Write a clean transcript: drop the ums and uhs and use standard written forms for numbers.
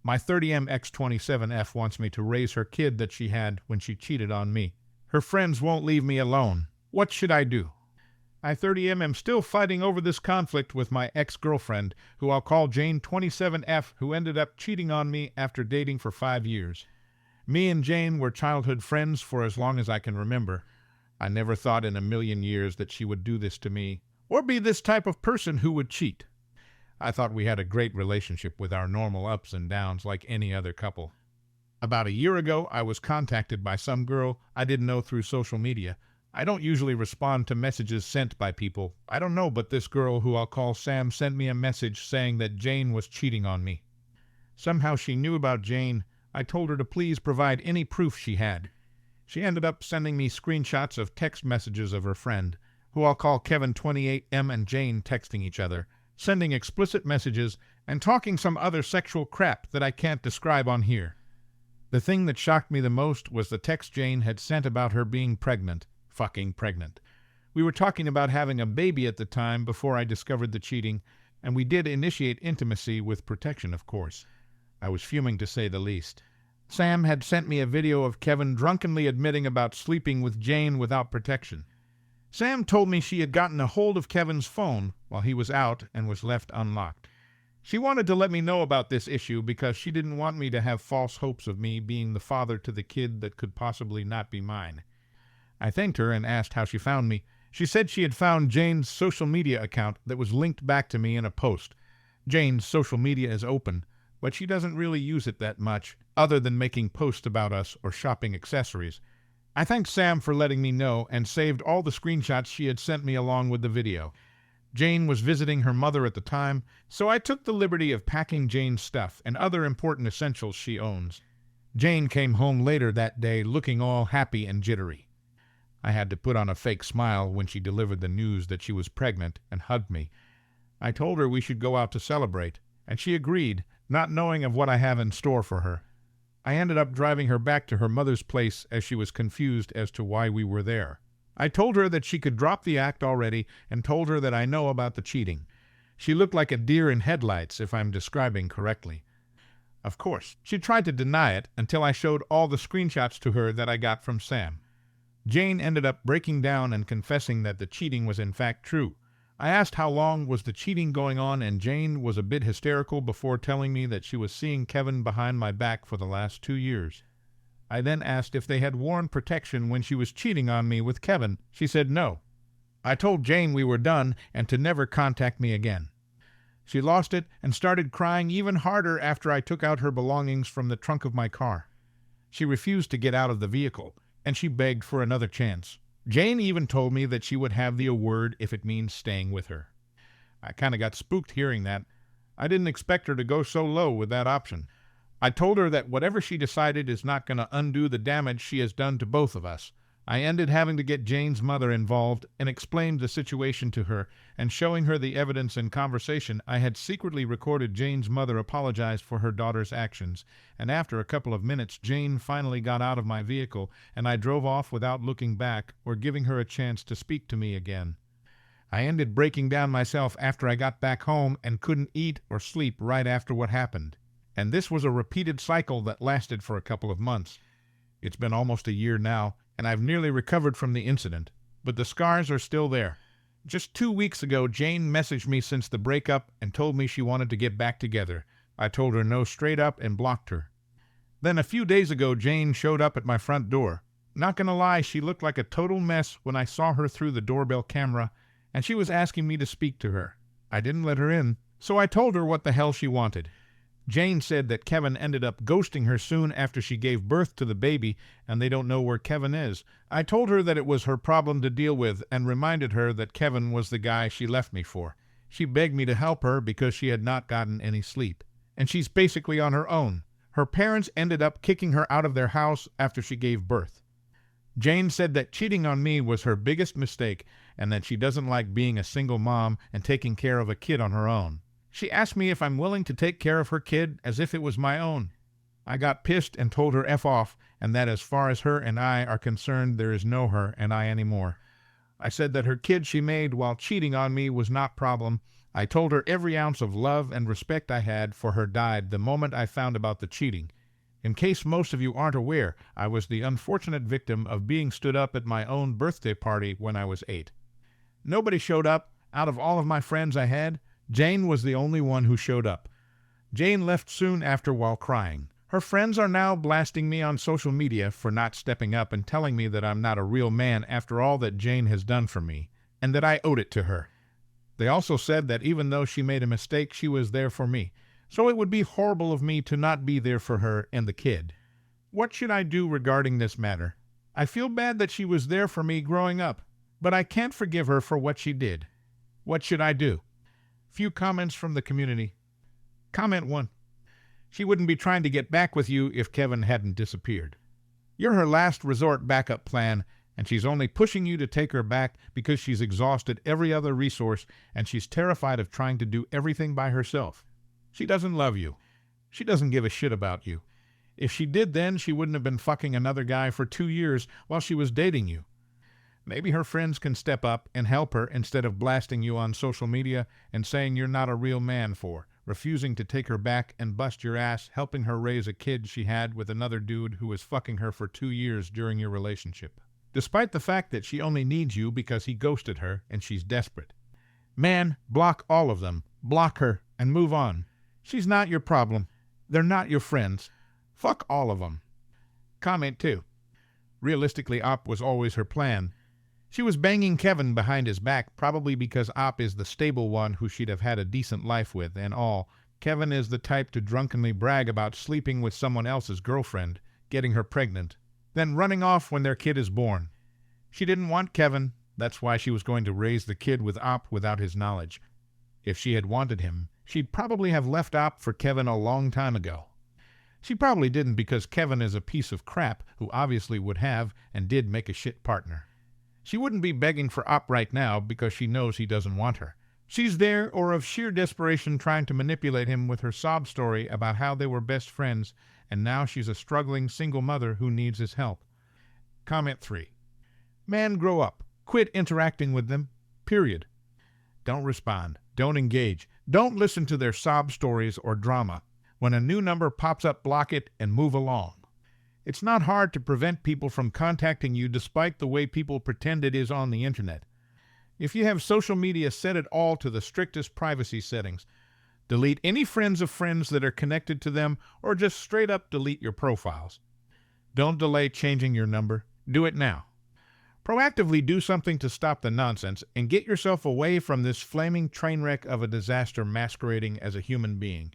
My 30M X27F wants me to raise her kid that she had when she cheated on me. Her friends won't leave me alone. What should I do? I 30M am still fighting over this conflict with my ex-girlfriend, who I'll call Jane 27F, who ended up cheating on me after dating for 5 years. Me and Jane were childhood friends for as long as I can remember. I never thought in a million years that she would do this to me, or be this type of person who would cheat. I thought we had a great relationship with our normal ups and downs like any other couple. About a year ago, I was contacted by some girl I didn't know through social media. I don't usually respond to messages sent by people. I don't know, but this girl, who I'll call Sam, sent me a message saying that Jane was cheating on me. Somehow she knew about Jane. I told her to please provide any proof she had. She ended up sending me screenshots of text messages of her friend, who I'll call Kevin 28M, and Jane texting each other, sending explicit messages, and talking some other sexual crap that I can't describe on here. The thing that shocked me the most was the text Jane had sent about her being pregnant. Fucking pregnant. We were talking about having a baby at the time before I discovered the cheating, and we did initiate intimacy with protection, of course. I was fuming, to say the least. Sam had sent me a video of Kevin drunkenly admitting about sleeping with Jane without protection. Sam told me she had gotten a hold of Kevin's phone while he was out and was left unlocked. She wanted to let me know about this issue because she didn't want me to have false hopes of me being the father to the kid that could possibly not be mine. I thanked her and asked how she found me. She said she had found Jane's social media account that was linked back to me in a post. Jane's social media is open, but she doesn't really use it that much, other than making posts about us or shopping accessories. I thanked Sam for letting me know and saved all the screenshots she had sent me along with the video. Jane was visiting her mother at the time, so I took the liberty of packing Jane's stuff and other important essentials she owns. Jane came home later that day looking all happy and jittery. I had to put on a fake smile when she delivered the news that she was pregnant and hugged me. I told her we should go out to celebrate, and she agreed, not knowing of what I have in store for her. I ended up driving her back to her mother's place as she was confused as to why we were there. I told her that she could drop the act already and told her that I know about the cheating. She looked like a deer in headlights, if I'm describing correctly. Of course, she tried to deny it until I showed all the screenshots to her that I got from Sam. Jane ended up breaking down and confessing that the cheating was in fact true. I asked how long was the cheating going on, and Jane was a bit hysterical before telling me that she was seeing Kevin behind my back for the last 2 years. I then asked if they had worn protection when she was cheating on me with Kevin. She said no. I told Jane we were done and to never contact me again. She lost it and started crying even harder after I took out her belongings from the trunk of my car. She refused to get out of the vehicle, and she begged for another chance. Jane even told me that she would have the award if it means staying with her. I kind of got spooked hearing that. I didn't expect her to go so low with that option. I told her that whatever she decided is not going to undo the damage she has done to both of us. I ended having to get Jane's mother involved and explained the situation to her, and showing her the evidence in conversation I had secretly recorded. Jane's mother apologized for her daughter's actions, and after a couple of minutes Jane finally got out of my vehicle and I drove off without looking back or giving her a chance to speak to me again. I ended breaking down myself after I got back home and couldn't eat or sleep right after what happened. And this was a repeated cycle that lasted for a couple of months. It's been almost a year now, and I've nearly recovered from the incident, but the scars are still there. Just 2 weeks ago, Jane messaged me since the breakup and told me she wanted to get back together. I told her no straight up and blocked her. Then a few days ago, Jane showed up at my front door. Not gonna lie, she looked like a total mess when I saw her through the doorbell camera, and she was asking me to speak to her. I didn't let her in, so I told her what the hell she wanted. Jane said that Kevin ended up ghosting her soon after she gave birth to the baby, and they don't know where Kevin is. I told her that it was her problem to deal with and reminded her that Kevin was the guy she left me for. She begged me to help her because she had not gotten any sleep, and she's basically on her own. Her parents ended up kicking her out of their house after she gave birth. Jane said that cheating on me was her biggest mistake and that she doesn't like being a single mom and taking care of a kid on her own. She asked me if I'm willing to take care of her kid as if it was my own. I got pissed and told her F off, and that as far as her and I are concerned, there is no her and I anymore. I said that her kid she made while cheating on me was not problem, I told her every ounce of love and respect I had for her died the moment I found about the cheating. In case most of you aren't aware, I was the unfortunate victim of being stood up at my own birthday party when I was 8. Nobody showed up. Out of all of my friends I had, Jane was the only one who showed up. Jane left soon after while crying. Her friends are now blasting me on social media for not stepping up and telling me that I'm not a real man after all that Jane has done for me, and that I owed it to her. They also said that even though she made a mistake, she was there for me, so it would be horrible of me to not be there for her and the kid. What should I do regarding this matter? I feel bad that she was there for me growing up, but I can't forgive her for what she did. What should I do? Few comments from the community. Comment 1. She wouldn't be trying to get back with you if Kevin hadn't disappeared. You're her last resort backup plan, and she's only pushing you to take her back because she's exhausted every other resource and she's terrified of trying to do everything by herself. She doesn't love you. She doesn't give a shit about you. If she did then, she wouldn't have been fucking another guy for 2 years while she was dating you. Maybe her friends can step up and help her instead of blasting you on social media and saying you're not a real man for refusing to take her back and bust your ass helping her raise a kid she had with another dude who was fucking her for 2 years during your relationship, despite the fact that she only needs you because he ghosted her and she's desperate. Man, block all of them. Block her and move on. She's not your problem. They're not your friends. Fuck all of them. Comment 2. Realistically, Op was always her plan. She was banging Kevin behind his back, probably because Op is the stable one who she'd have had a decent life with, and all. Kevin is the type to drunkenly brag about sleeping with someone else's girlfriend, getting her pregnant, then running off when their kid is born. She didn't want Kevin. That's why she was going to raise the kid with Op without his knowledge. If she had wanted him, she'd probably have left Op for Kevin a long time ago. She probably didn't because Kevin is a piece of crap who obviously would have and did make a shit partner. She wouldn't be begging for Op right now because she knows he doesn't want her. She's there or of sheer desperation trying to manipulate him with her sob story about how they were best friends and now she's a struggling single mother who needs his help. Comment 3. Man, grow up. Quit interacting with them. Period. Don't respond. Don't engage. Don't listen to their sob stories or drama. When a new number pops up, block it and move along. It's not hard to prevent people from contacting you despite the way people pretend it is on the internet. If you have social media, set it all to the strictest privacy settings. Delete any friends of friends that are connected to them or just straight up delete your profiles. Don't delay changing your number. Do it now. Proactively do something to stop the nonsense and get yourself away from this flaming train wreck of a disaster masquerading as a human being.